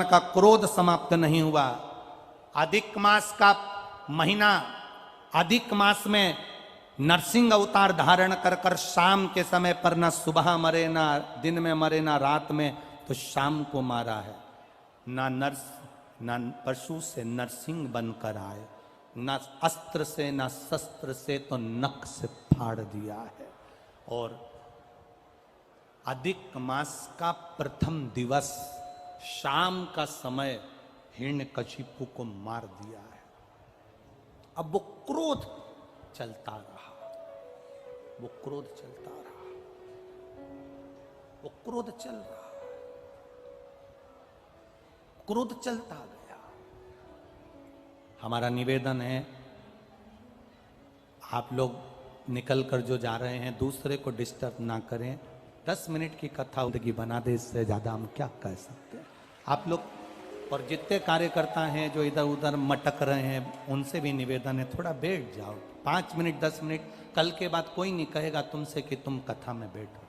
भगवान का क्रोध समाप्त नहीं हुआ। अधिक मास का महीना, अधिक मास में नरसिंह अवतार धारण कर कर शाम के समय पर ना सुबह मरे, ना दिन में मरे, ना रात में, तो शाम को मारा है। ना पशु से नरसिंह बनकर आए, ना अस्त्र से ना शस्त्र से, तो नख से फाड़ दिया है। और अधिक मास का प्रथम दिवस शाम का समय हिरण्यकशिपु को मार दिया है। अब वो क्रोध चलता रहा, वो क्रोध चलता रहा, वो क्रोध चल रहा, क्रोध चलता गया। हमारा निवेदन है, आप लोग निकल कर जो जा रहे हैं दूसरे को डिस्टर्ब ना करें। 10 मिनट की कथा जिंदगी बना दे, इससे ज्यादा हम क्या कह सकते हैं। आप लोग और जितने कार्यकर्ता हैं जो इधर उधर मटक रहे हैं, उनसे भी निवेदन है, थोड़ा बैठ जाओ 5 मिनट 10 मिनट। कल के बाद कोई नहीं कहेगा तुमसे कि तुम कथा में बैठो,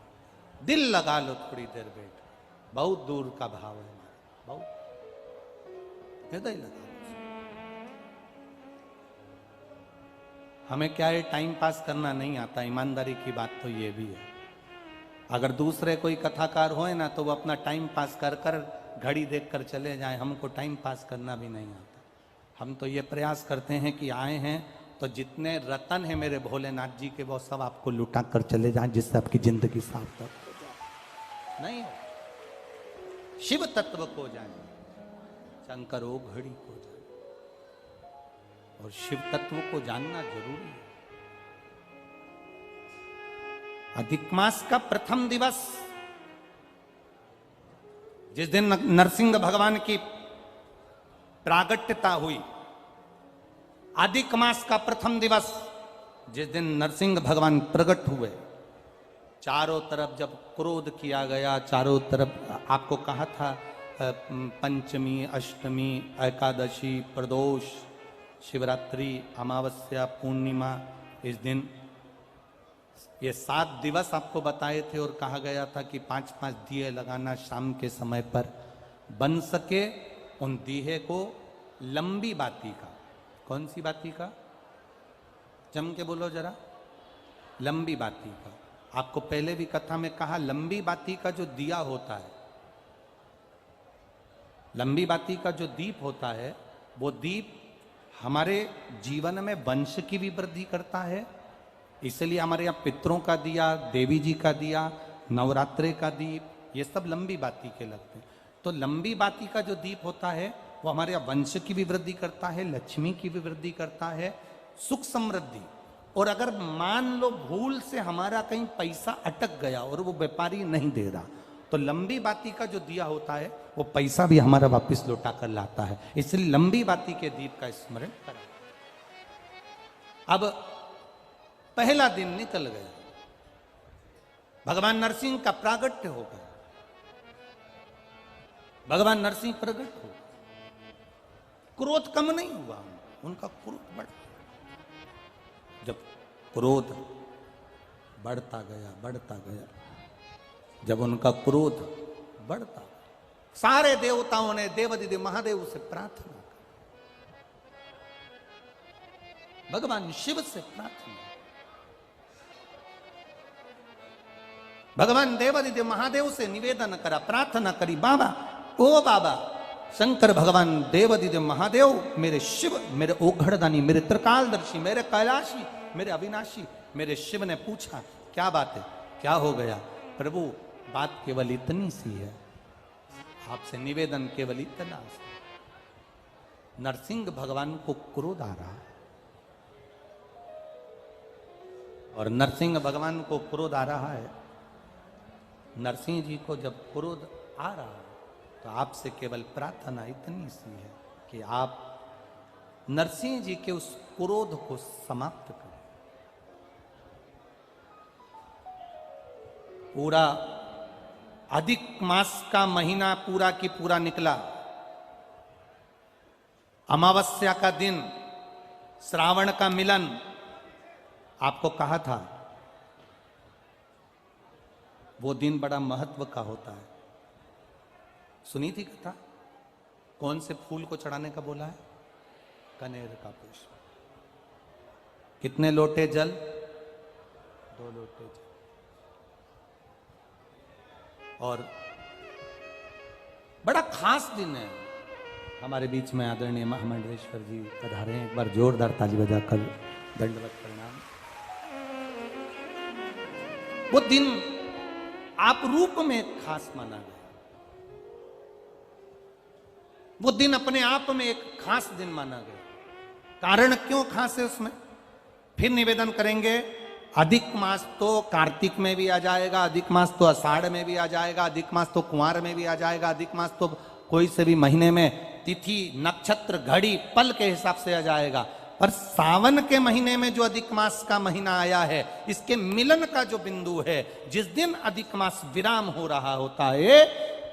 दिल लगा लो, थोड़ी देर बैठो। बहुत दूर का भाव है हमारा, बहुत हृदय लगा। हमें क्या है, टाइम पास करना नहीं आता, ईमानदारी की बात तो ये भी है। अगर दूसरे कोई कथाकार होए ना, तो वो अपना टाइम पास कर कर घड़ी देख कर चले जाए, हमको टाइम पास करना भी नहीं आता। हम तो ये प्रयास करते हैं कि आए हैं तो जितने रतन है मेरे भोलेनाथ जी के, वो सब आपको लुटा कर चले जाएं, जिससे आपकी जिंदगी सार्थक हो जाए। नहीं हो, शिव तत्व को जाने, शंकर ओ घड़ी को जाने, और शिव तत्व को जानना जरूरी है। अधिक मास का प्रथम दिवस, जिस दिन नरसिंह भगवान की प्रागट्यता हुई, अधिक मास का प्रथम दिवस जिस दिन नरसिंह भगवान प्रकट हुए, चारों तरफ जब क्रोध किया गया, चारों तरफ आपको कहा था पंचमी, अष्टमी, एकादशी, प्रदोष, शिवरात्रि, अमावस्या, पूर्णिमा, इस दिन ये 7 दिवस आपको बताए थे और कहा गया था कि 5-5 दिए लगाना शाम के समय पर। बन सके उन दिए को लंबी बाती का, कौन सी बाती का, जम के बोलो जरा, लंबी बाती का। आपको पहले भी कथा में कहा, लंबी बाती का जो दिया होता है, लंबी बाती का जो दीप होता है, वो दीप हमारे जीवन में वंश की भी वृद्धि करता है। इसलिए हमारे यहाँ पितरों का दिया, देवी जी का दिया, नवरात्रे का दीप, ये सब लंबी बाती के लगते हैं। तो लंबी बाती का जो दीप होता है, वो हमारे यहाँ वंश की भी वृद्धि करता है, लक्ष्मी की भी वृद्धि करता है, सुख समृद्धि। और अगर मान लो भूल से हमारा कहीं पैसा अटक गया और वो व्यापारी नहीं दे रहा, तो लंबी बाती का जो दिया होता है वो पैसा भी हमारा वापस लौटा कर लाता है। इसलिए लंबी बाती के दीप का स्मरण करा। अब पहला दिन निकल गया, भगवान नरसिंह का प्रागट्य हो गया, भगवान नरसिंह प्रकट हो, क्रोध कम नहीं हुआ, उनका क्रोध बढ़ गया। जब क्रोध बढ़ता गया, बढ़ता गया, जब उनका क्रोध बढ़ता, सारे देवताओं ने देवाधिदेव महादेव से प्रार्थना की, भगवान शिव से प्रार्थना, भगवान देवाधिदेव महादेव से निवेदन करा, प्रार्थना करी, बाबा, ओ बाबा शंकर भगवान देवाधिदेव महादेव, मेरे शिव, मेरे ओघड़दानी, मेरे त्रिकालदर्शी, मेरे कैलाशी, मेरे अविनाशी। मेरे शिव ने पूछा, क्या बात है, क्या हो गया? प्रभु, बात केवल इतनी सी है, आपसे निवेदन केवल इतना सा। नरसिंह भगवान को क्रोध आ रहा, और नरसिंह भगवान को क्रोध आ रहा है। नरसिंह जी को जब क्रोध आ रहा है, तो आपसे केवल प्रार्थना इतनी सी है कि आप नरसिंह जी के उस क्रोध को समाप्त करें। पूरा अधिक मास का महीना पूरा की पूरा निकला, अमावस्या का दिन, श्रावण का मिलन, आपको कहा था वो दिन बड़ा महत्व का होता है। सुनी थी कथा? कौन से फूल को चढ़ाने का बोला है? कनेर का पुष्प। कितने लोटे जल? 2 लोटे जल। और बड़ा खास दिन है। हमारे बीच में आदरणीय महामंडलेश्वर जी पधारे हैं। एक बार जोरदार ताली बजाकर दंडवत प्रणाम। वो दिन आप रूप में खास माना गया। वो दिन अपने आप में एक खास दिन माना गया। कारण क्यों खास है उसमें? फिर निवेदन करेंगे। अधिक मास तो कार्तिक में भी आ जाएगा, अधिक मास तो आषाढ़ में भी आ जाएगा, अधिक मास तो कुंवार में भी आ जाएगा, अधिक मास तो कोई से भी महीने में तिथि नक्षत्र घड़ी पल के हिसाब से आ जाएगा। पर सावन के महीने में जो अधिक मास का महीना आया है, इसके मिलन का जो बिंदु है, जिस दिन अधिक मास विराम हो रहा होता है,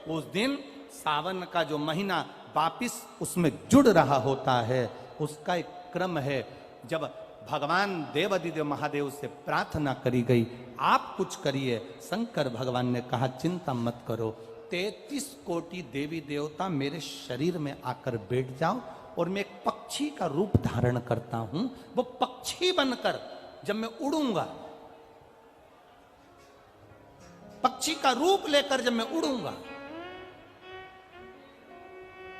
उस दिन सावन का जो महीना वापिस उसमें जुड़ रहा होता है। उसका एक क्रम है। जब भगवान देवादिदेव महादेव से प्रार्थना करी गई, आप कुछ करिए। शंकर भगवान ने कहा चिंता मत करो, 33 कोटि देवी देवता मेरे शरीर में आकर बैठ जाओ और मैं एक पक्षी का रूप धारण करता हूं। वो पक्षी बनकर जब मैं उड़ूंगा, पक्षी का रूप लेकर जब मैं उड़ूंगा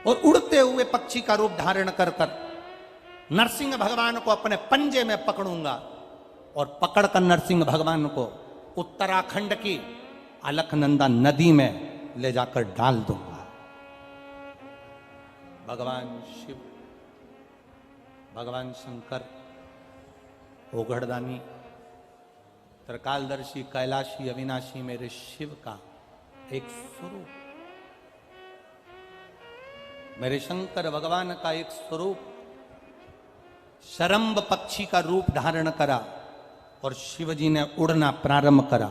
और उड़ते हुए पक्षी का रूप धारण कर कर नरसिंह भगवान को अपने पंजे में पकड़ूंगा और पकड़कर नरसिंह भगवान को उत्तराखंड की अलकनंदा नदी में ले जाकर डाल दूंगा। भगवान शिव, भगवान शंकर, ओघड़दानी, त्रिकालदर्शी, कैलाशी, अविनाशी मेरे शिव का एक स्वरूप, मेरे शंकर भगवान का एक स्वरूप शरंब पक्षी का रूप धारण करा और शिवजी ने उड़ना प्रारंभ करा।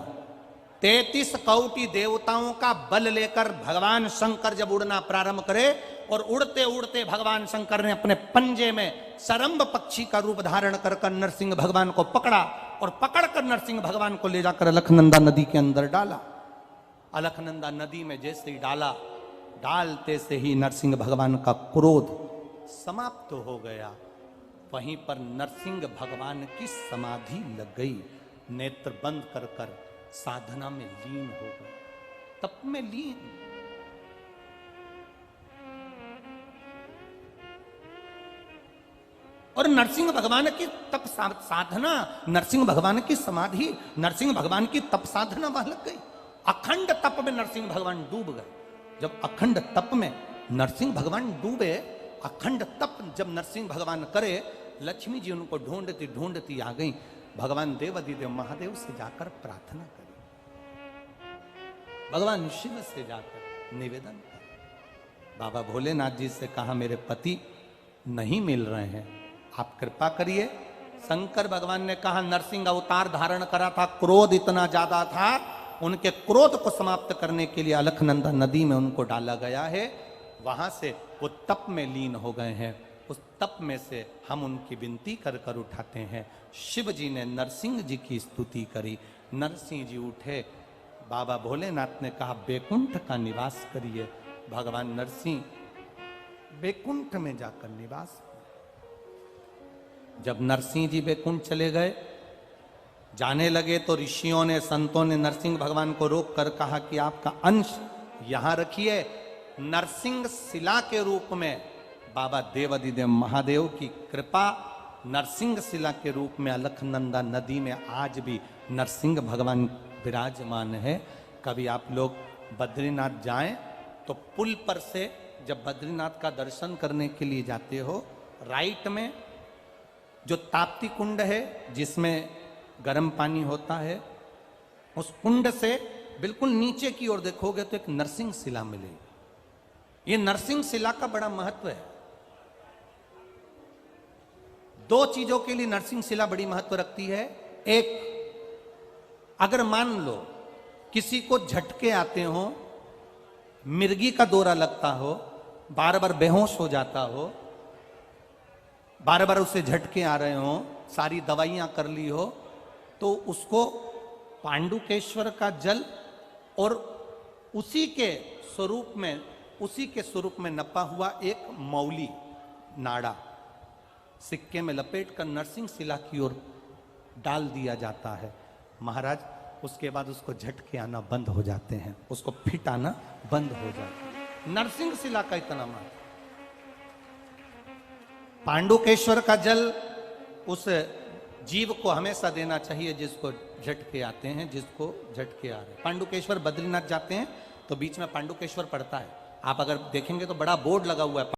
33 कोटि देवताओं का बल लेकर भगवान शंकर जब उड़ना प्रारंभ करे और उड़ते उड़ते भगवान शंकर ने अपने पंजे में शरंब पक्षी का रूप धारण कर कर नरसिंह भगवान को पकड़ा और पकड़कर नरसिंह भगवान को ले जाकर अलकनंदा नदी के अंदर डाला। अलकनंदा नदी में जैसे ही डाला, डालते से ही नरसिंह भगवान का क्रोध समाप्त हो गया। वहीं पर नरसिंह भगवान की समाधि लग गई। नेत्र बंद कर कर साधना में लीन हो गए, तप में लीन। और नरसिंह भगवान की तप साधना, नरसिंह भगवान की समाधि, नरसिंह भगवान की तप साधना वहां लग गई। अखंड तप में नरसिंह भगवान डूब गए। जब अखंड तप में नरसिंह भगवान डूबे, अखंड तप जब नरसिंह भगवान करे, लक्ष्मी जी उनको ढूंढती ढूंढती आ गई। भगवान देवादिदेव महादेव से जाकर प्रार्थना करी, भगवान शिव से जाकर निवेदन करें। बाबा भोलेनाथ जी से कहा मेरे पति नहीं मिल रहे हैं, आप कृपा करिए। शंकर भगवान ने कहा नरसिंह अवतार धारण करा था, क्रोध इतना ज्यादा था, उनके क्रोध को समाप्त करने के लिए अलकनंदा नदी में उनको डाला गया है। वहां से वो तप में लीन हो गए हैं। उस तप में से हम उनकी विनती कर कर उठाते हैं। शिव जी ने नरसिंह जी की स्तुति करी। नरसिंह जी उठे, बाबा भोलेनाथ ने कहा बैकुंठ का निवास करिए। भगवान नरसिंह बैकुंठ में जाकर निवास किए। जब नरसिंह जी बैकुंठ चले गए, जाने लगे तो ऋषियों ने, संतों ने नरसिंह भगवान को रोक कर कहा कि आपका अंश यहां रखिए। नरसिंह शिला के रूप में बाबा देवादिदेव महादेव की कृपा, नरसिंह शिला के रूप में अलकनंदा नदी में आज भी नरसिंह भगवान विराजमान है। कभी आप लोग बद्रीनाथ जाएं तो पुल पर से जब बद्रीनाथ का दर्शन करने के लिए जाते हो, राइट में जो ताप्ती कुंड है जिसमें गर्म पानी होता है, उस कुंड से बिल्कुल नीचे की ओर देखोगे तो एक नरसिंह शिला मिलेगी। ये नरसिंह शिला का बड़ा महत्व है। 2 चीजों के लिए नरसिंह शिला बड़ी महत्व रखती है। एक, अगर मान लो किसी को झटके आते हो, मिर्गी का दौरा लगता हो, बार बार बेहोश हो जाता हो, बार बार उसे झटके आ रहे हो, सारी दवाइयां कर ली हो, तो उसको पांडुकेश्वर का जल और उसी के स्वरूप में उसी के स्वरूप में नपा हुआ एक मौली नाड़ा सिक्के में लपेट कर नरसिंह शिला की ओर डाल दिया जाता है महाराज। उसके बाद उसको झटके आना बंद हो जाते हैं, उसको फिट आना बंद हो जाता है। नरसिंह शिला का इतना मान। पांडुकेश्वर का जल उस जीव को हमेशा देना चाहिए जिसको झटके आते हैं, जिसको झटके आ रहे हैं। पांडुकेश्वर बद्रीनाथ जाते हैं तो बीच में पांडुकेश्वर पड़ता है, आप अगर देखेंगे तो बड़ा बोर्ड लगा हुआ है।